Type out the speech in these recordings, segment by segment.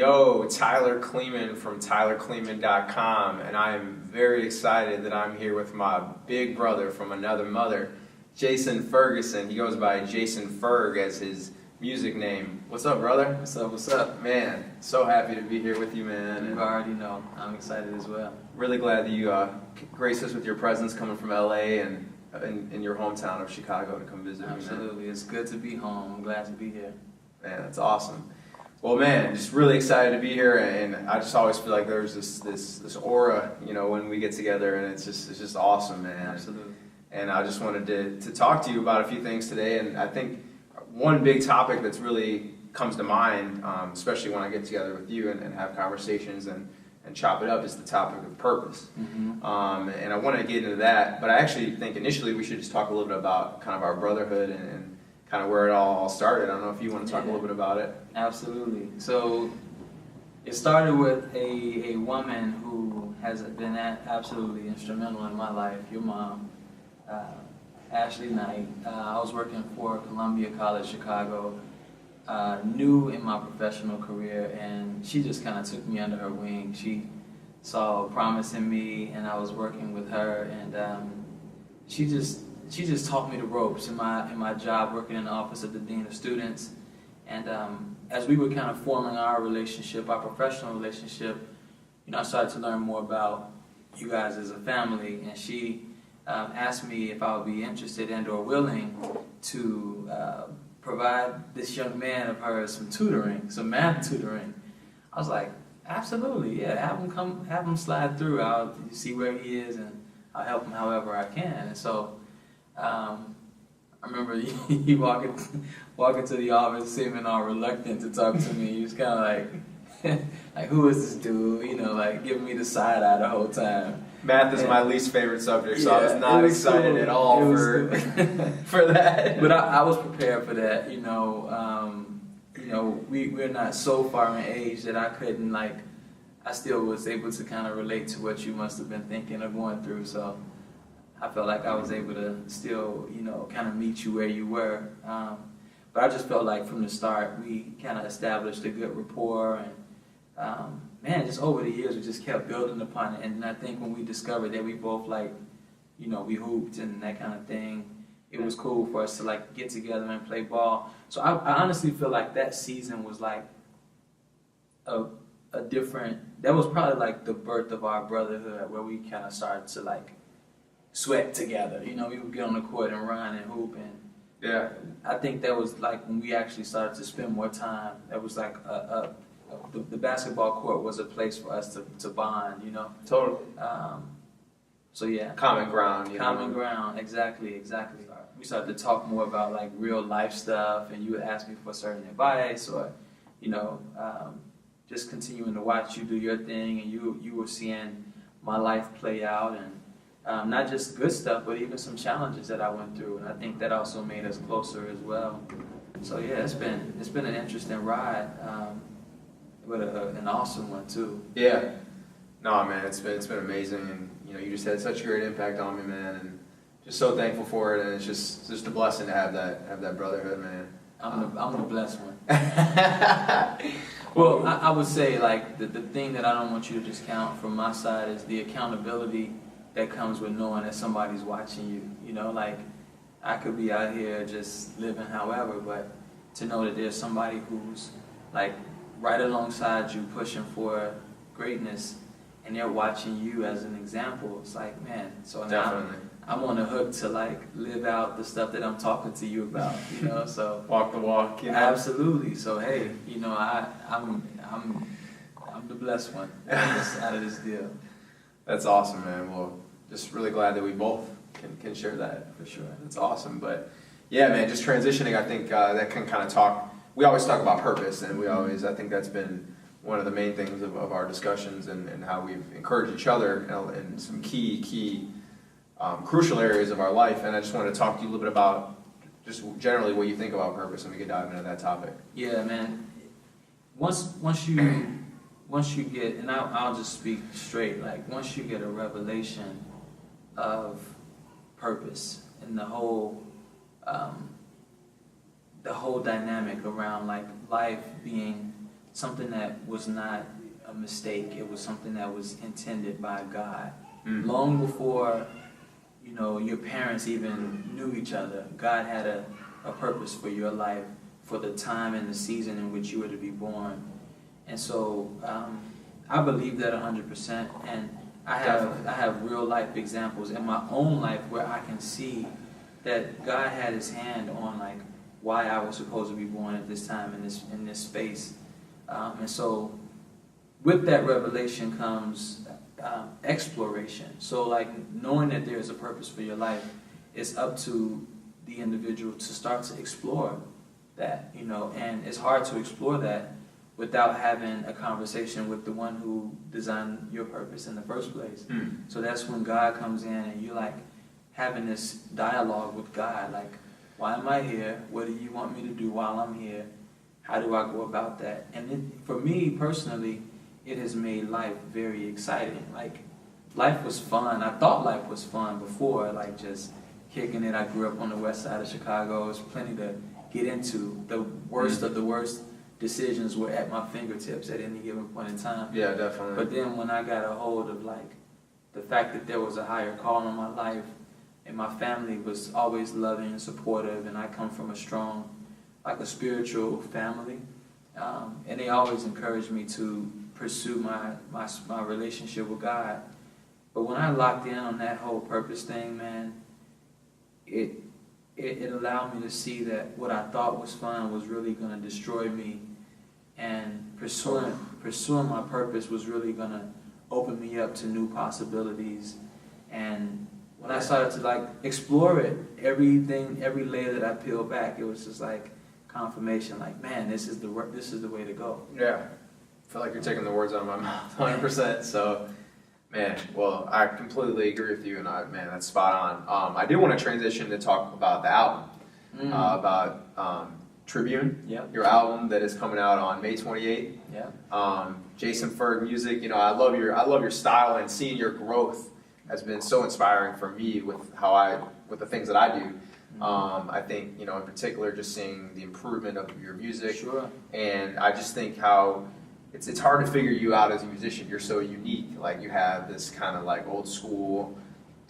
Yo, Tyler Kleeman from TylerKleeman.com, and I am very excited that I'm here with my big brother from another mother, Jason Ferguson. He goes by Jason Ferg as his music name. What's up, brother? What's up, what's up? Man, so happy to be here with you, man. You already know. I'm excited as well. Really glad that you graced us with your presence coming from LA and in your hometown of Chicago to come visit me, man. Absolutely. It's good to be home. I'm glad to be here. Man, that's awesome. Well, man, just really excited to be here, and I just always feel like there's this aura, you know, when we get together, and it's just awesome, man. Absolutely. And I just wanted to talk to you about a few things today, and I think one big topic that's really comes to mind, especially when I get together with you and have conversations and chop it up, is the topic of purpose. Mm-hmm. And I want to get into that, but I actually think initially we should just talk a little bit about kind of our brotherhood and kind of where it all started. I don't know if you want to talk a little bit about it. Absolutely. So it started with a woman who has been absolutely instrumental in my life, your mom, Ashley Knight. I was working for Columbia College Chicago, new in my professional career, and she just kind of took me under her wing. She saw promise in me, and I was working with her, and she just taught me the ropes in my job working in the office of the Dean of Students. And as we were kind of forming our relationship, our professional relationship, you know, I started to learn more about you guys as a family. And she asked me if I would be interested and or willing to provide this young man of hers some tutoring, some math tutoring. I was like, absolutely, yeah, have him slide through. I'll see where he is, and I'll help him however I can. And so I remember you walking to the office, seeming all reluctant to talk to me. He was kind of like, who is this dude? You know, like giving me the side eye the whole time. Math is my least favorite subject, so I was not excited at all for that. But I was prepared for that. You know, we're not so far in age that I couldn't I still was able to kind of relate to what you must have been thinking or going through. So I felt like I was able to still, you know, kind of meet you where you were. But I just felt like from the start we kind of established a good rapport, and man, just over the years we just kept building upon it. And I think when we discovered that we both you know, we hooped and that kind of thing, it was cool for us to get together and play ball. So I honestly feel like that season was like a different, that was probably the birth of our brotherhood, where we kind of started to sweat together. You know, we would get on the court and run and hoop, and Yeah. I think that was when we actually started to spend more time. That was the basketball court was a place for us to bond, you know. Totally. So yeah. Common ground. Common ground, exactly. We started to talk more about real life stuff, and you would ask me for certain advice, or, you know, just continuing to watch you do your thing, and you were seeing my life play out, and not just good stuff, but even some challenges that I went through, and I think that also made us closer as well. So yeah, it's been an interesting ride, but an awesome one too. Yeah. No, man, it's been amazing, and you know, you just had such a great impact on me, man, and just so thankful for it, and it's just a blessing to have that brotherhood, man. I'm the blessed one. Well, I would say the thing that I don't want you to discount from my side is the accountability that comes with knowing that somebody's watching you. You know, I could be out here just living however, but to know that there's somebody who's right alongside you pushing for greatness, and they're watching you as an example, it's man, so now I'm on the hook to live out the stuff that I'm talking to you about, you know. So walk the walk, you know? Absolutely. So hey, you know, I'm the blessed one out of this deal. That's awesome, man. Well, just really glad that we both can share that, for sure. That's awesome. But yeah, man, just transitioning, I think that can kind of talk. We always talk about purpose, and I think that's been one of the main things of our discussions, and how we've encouraged each other in some key crucial areas of our life. And I just wanted to talk to you a little bit about just generally what you think about purpose, and we can dive into that topic. Yeah, man. Once you get, and I'll just speak straight, once you get a revelation of purpose and the whole dynamic around life being something that was not a mistake. It was something that was intended by God. Long before, you know, your parents even knew each other, God had a purpose for your life, for the time and the season in which you were to be born. And so I believe that 100%. And I have real life examples in my own life where I can see that God had His hand on like why I was supposed to be born at this time in this space. And so with that revelation comes exploration. So like knowing that there is a purpose for your life, it's up to the individual to start to explore that, you know, and it's hard to explore that without having a conversation with the one who designed your purpose in the first place. So that's when God comes in and you're like having this dialogue with God, like, why am I here? What do you want me to do while I'm here? How do I go about that? And for me personally, it has made life very exciting. Like, life was fun. I thought life was fun before, like just kicking it. I grew up on the west side of Chicago. There's plenty to get into. The worst of the worst decisions were at my fingertips at any given point in time. Yeah, definitely. But then when I got a hold of like the fact that there was a higher call in my life, and my family was always loving and supportive, and I come from a strong, like a spiritual family, and they always encouraged me to pursue my relationship with God. But when I locked in on that whole purpose thing, man, it allowed me to see that what I thought was fun was really going to destroy me, and pursuing my purpose was really going to open me up to new possibilities. And when I started to like explore it, every layer that I peeled back, it was just like confirmation, like, man, this is the way to go. Yeah, I feel like you're taking the words out of my mouth, 100%. So, man, well, I completely agree with you, and man, that's spot on. I do want to transition to talk about the album, about Tribune, your album that is coming out on May 28th. Jason Ferg music. You know, I love your style, and seeing your growth has been so inspiring for me with the things that I do. I think, you know, in particular, just seeing the improvement of your music. Sure. And I just think how it's hard to figure you out as a musician. You're so unique. Like, you have this kind of like old school,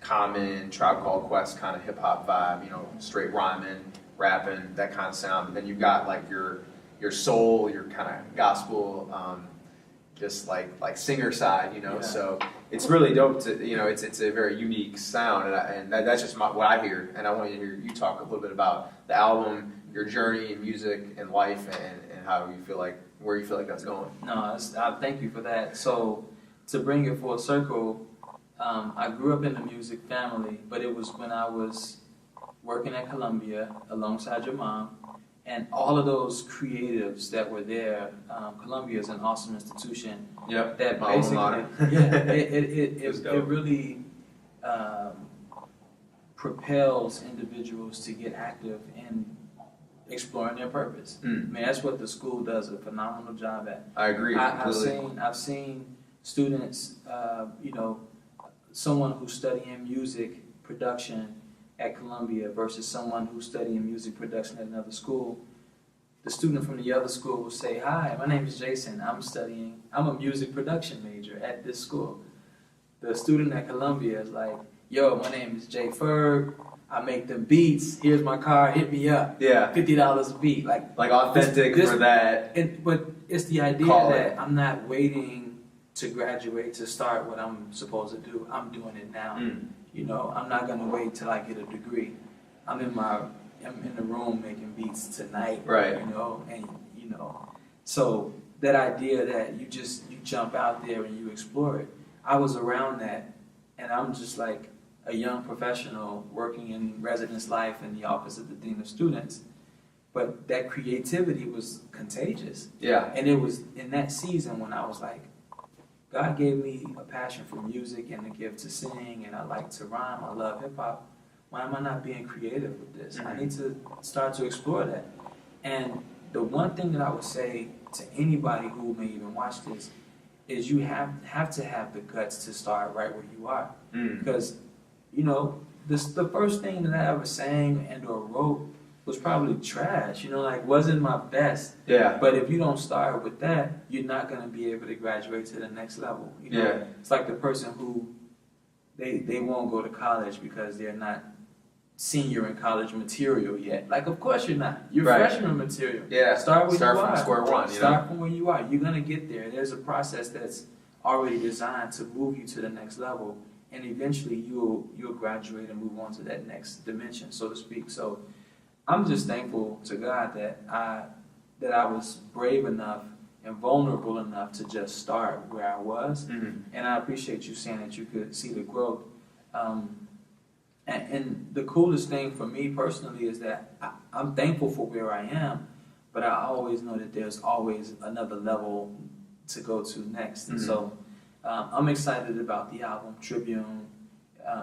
Common, Tribe Called Quest kind of hip hop vibe, you know, straight rhyming, rapping, that kind of sound. But then you've got like your soul, your kind of gospel, just like singer side, you know. Yeah. So it's really dope to, you know, it's a very unique sound, and that's just what I hear. And I want to hear you talk a little bit about the album, your journey in music and life, and how you feel like, where you feel like that's going. No, thank you for that. So to bring it full circle, I grew up in a music family, but it was when I was working at Columbia alongside your mom, and all of those creatives that were there. Columbia is an awesome institution. Yep. That My alma mater. it really propels individuals to get active in exploring their purpose. Man, that's what the school does a phenomenal job at. I agree. I've seen students, you know, someone who's studying music production at Columbia versus someone who's studying music production at another school. The student from the other school will say, "Hi, my name is Jason. I'm a music production major at this school." The student at Columbia is like, "Yo, my name is Jay Ferg. I make them beats. Here's my car. Hit me up. Yeah. $50 a beat." Like authentic for that. But it's the idea that I'm not waiting to graduate to start what I'm supposed to do. I'm doing it now. You know, I'm not gonna wait till I get a degree. I'm in the room making beats tonight. Right. You know, and you know, so that idea that you jump out there and you explore it. I was around that, and I'm just like a young professional working in residence life in the office of the Dean of Students. But that creativity was contagious. Yeah. And it was in that season when I was like, God gave me a passion for music and a gift to sing, and I like to rhyme. I love hip hop. Why am I not being creative with this? I need to start to explore that. And the one thing that I would say to anybody who may even watch this is you have to have the guts to start right where you are. Because, you know, the first thing that I ever sang and or wrote was probably trash, like wasn't my best. Yeah. But if you don't start with that, you're not going to be able to graduate to the next level. Yeah. It's like the person who they won't go to college because they're not senior in college material yet. Like, of course you're not. You're Right. freshman material. Yeah. Start where you from are. square one. Start from where you are. You're going to get there. There's a process that's already designed to move you to the next level, and eventually you'll graduate and move on to that next dimension, so to speak. So I'm just thankful to God that I was brave enough and vulnerable enough to just start where I was. Mm-hmm. And I appreciate you saying that you could see the growth. And the coolest thing for me personally is that I'm thankful for where I am, but I always know that there's always another level to go to next. And so I'm excited about the album Tribune.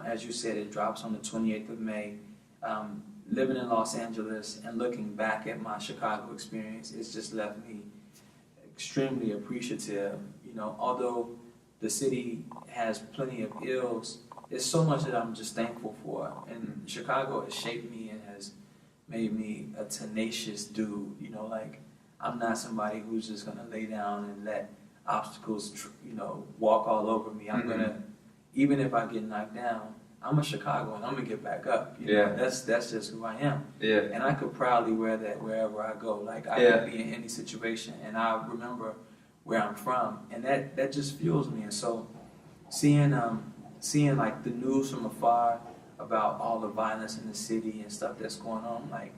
As you said, it drops on the 28th of May. Living in Los Angeles and looking back at my Chicago experience, it's just left me extremely appreciative. Although the city has plenty of ills, there's so much that I'm just thankful for. And Chicago has shaped me and has made me a tenacious dude. Like, I'm not somebody who's just gonna lay down and let obstacles, walk all over me. I'm gonna, even if I get knocked down, I'm a Chicagoan. I'm gonna get back up. That's just who I am. Yeah. And I could proudly wear that wherever I go. Like, I could be in any situation, and I remember where I'm from, and that just fuels me. And so, seeing like the news from afar about all the violence in the city and stuff that's going on, I'm like,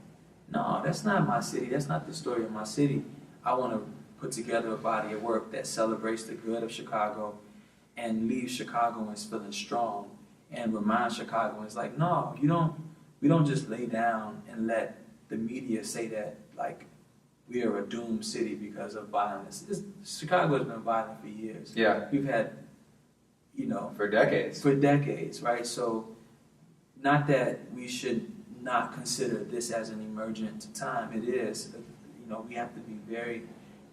no, that's not my city. That's not the story of my city. I want to put together a body of work that celebrates the good of Chicago and leaves Chicagoans feeling strong, and remind Chicagoans, like, no, we don't just lay down and let the media say that, like, we are a doomed city because of violence. Chicago has been violent for years. Yeah. We've had, For decades. right? So, not that we should not consider this as an emergent time. It is. We have to be very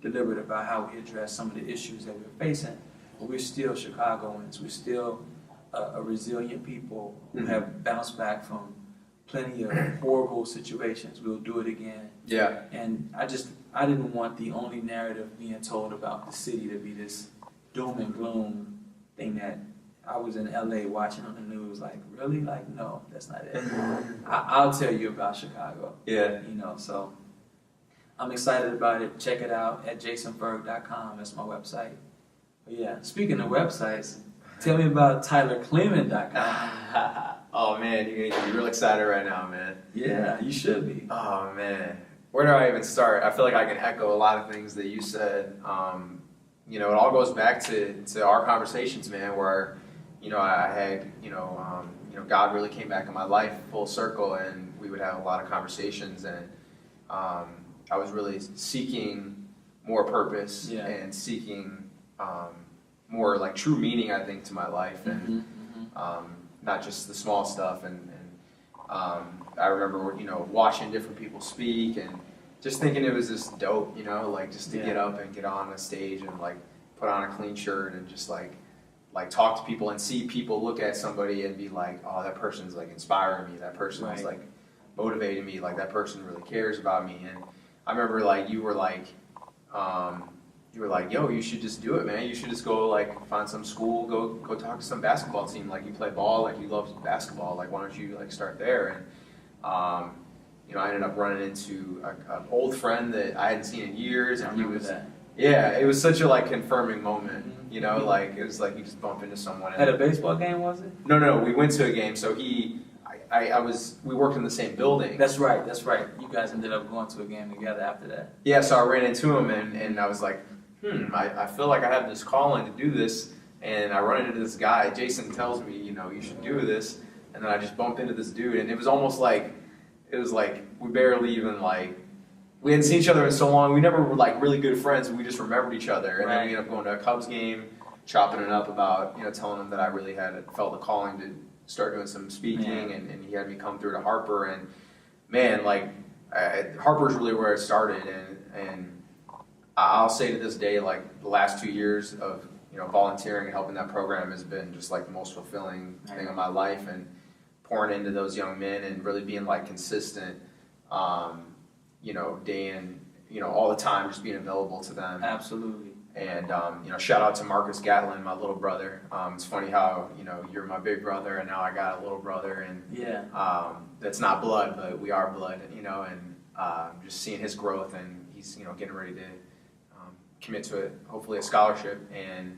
deliberate about how we address some of the issues that we're facing. But we're still Chicagoans. We're still a resilient people who have bounced back from plenty of horrible situations. We'll do it again. Yeah. And I didn't want the only narrative being told about the city to be this doom and gloom thing that I was in LA watching on the news. Like, really? Like, no, that's not it. I'll tell you about Chicago. Yeah. So I'm excited about it. Check it out at JasonFerg.com. That's my website. But yeah, speaking of websites, tell me about TylerKleeman.com. Oh man, you're gonna be real excited right now, man. Yeah, you should be. Oh man, where do I even start? I feel like I can echo a lot of things that you said. It all goes back to our conversations, man, where I had God really came back in my life full circle, and we would have a lot of conversations, and I was really seeking more purpose and seeking more like true meaning, I think, to my life, and not just the small stuff. And I remember watching different people speak and just thinking it was just dope, like just to get up and get on a stage and like put on a clean shirt and just like talk to people and see people look at somebody and be like, oh, that person's like inspiring me, that person's like motivating me, like that person really cares about me. And I remember like you were like, yo, you should just do it, man. You should just go like find some school, go talk to some basketball team. Like, you play ball, like you love basketball. Like, why don't you like start there? And I ended up running into an old friend that I hadn't seen in years, and he was it was such a like confirming moment. Like it was like you just bump into someone. At a baseball game, was it? No, we went to a game. So we worked in the same building. That's right. You guys ended up going to a game together after that. Yeah, so I ran into him and I was like, I feel like I have this calling to do this, and I run into this guy. Jason tells me, you should do this, and then I just bumped into this dude, and it was almost like, we barely even we hadn't seen each other in so long. We never were like really good friends, we just remembered each other, and then we ended up going to a Cubs game, chopping it up about, telling him that I really felt a calling to start doing some speaking, and he had me come through to Harper, and man, Harper's really where it started, and I'll say to this day, like the last 2 years of volunteering and helping that program has been just like the most fulfilling thing of my life, and pouring into those young men and really being like consistent you know, day in, you know, all the time, just being available to them. Absolutely. And, you know, shout out to Marcus Gatlin, my little brother. It's funny how, you know, you're my big brother and now I got a little brother, and that's not blood, but we are blood, you know, and just seeing his growth, and he's, you know, getting ready to commit to hopefully a scholarship, and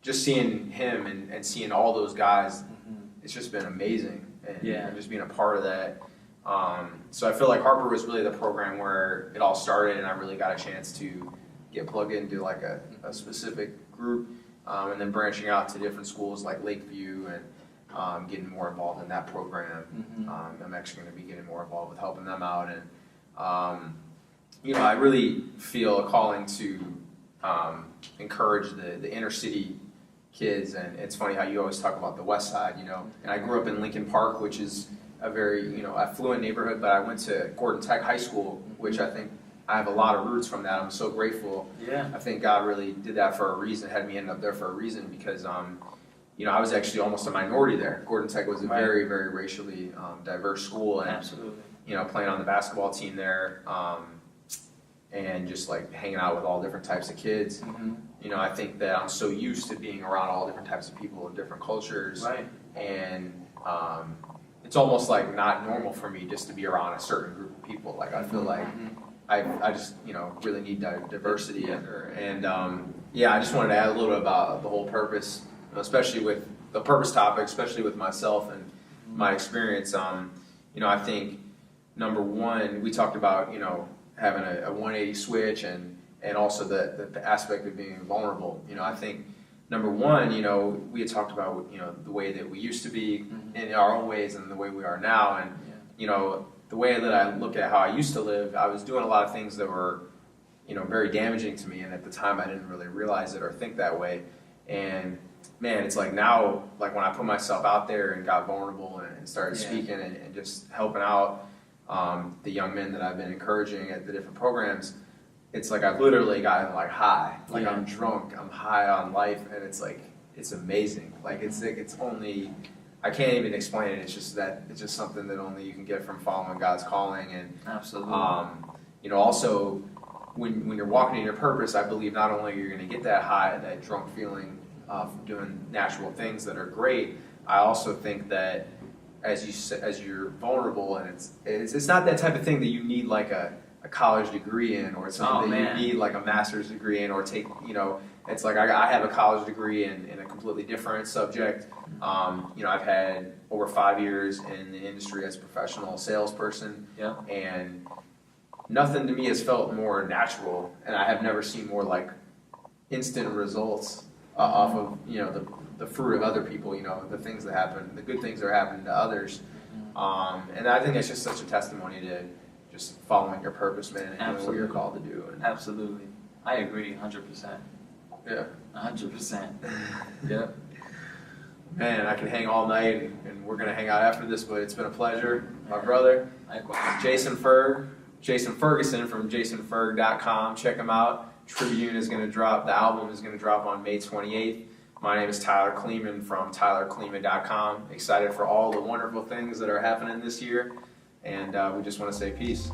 just seeing him and seeing all those guys, it's just been amazing, and just being a part of that. So I feel like Harper was really the program where it all started, and I really got a chance to get plugged into like a specific group, and then branching out to different schools like Lakeview, and getting more involved in that program. I'm actually going to be getting more involved with helping them out, and you know, I really feel a calling to encourage the inner city kids. And it's funny how you always talk about the West Side, you know, and I grew up in Lincoln Park, which is a very, you know, affluent neighborhood, but I went to Gordon Tech High School, which I think I have a lot of roots from that. I'm so grateful. I think God really did that for a reason, had me end up there for a reason, because you know, I was actually almost a minority there. Gordon Tech was a very, very racially diverse school, and you know, playing on the basketball team there, and just like hanging out with all different types of kids. You know, I think that I'm so used to being around all different types of people and different cultures, and it's almost like not normal for me just to be around a certain group of people. Like I feel like I just, you know, really need diversity, and yeah, I just wanted to add a little bit about the whole purpose, especially with the purpose topic, especially with myself and my experience. You know, I think number one, we talked about, you know, having a 180 switch, and also the aspect of being vulnerable. You know, I think number one, you know, we had talked about, you know, the way that we used to be in our own ways and the way we are now, and you know, the way that I look at how I used to live, I was doing a lot of things that were, you know, very damaging to me, and at the time I didn't really realize it or think that way. And man, it's like now, like when I put myself out there and got vulnerable and started speaking and just helping out the young men that I've been encouraging at the different programs, it's like I've literally gotten like high, like I'm drunk, I'm high on life, and it's like, it's amazing. Like it's only, I can't even explain it. It's just something that only you can get from following God's calling. And you know, also when you're walking in your purpose, I believe not only you're going to get that high, that drunk feeling from doing natural things that are great, I also think that as you're vulnerable, and it's not that type of thing that you need like a college degree in, or something that you need like a master's degree in, or take, you know, it's like I have a college degree in a completely different subject. You know, I've had over 5 years in the industry as a professional salesperson, and nothing to me has felt more natural, and I have never seen more like instant results off of, you know, the fruit of other people, you know, the things that happen, the good things that are happening to others. And I think it's just such a testimony to just following your purpose, man, and doing what you're called to do. And Absolutely. I agree 100%. Yeah. 100%. Yep. Man, I can hang all night, and we're going to hang out after this, but it's been a pleasure. My brother, Jason Ferguson from JasonFerg.com. Check him out. Tribune is going to drop, the album is going to drop on May 28th. My name is Tyler Kleeman from TylerKleeman.com. Excited for all the wonderful things that are happening this year, and we just want to say peace.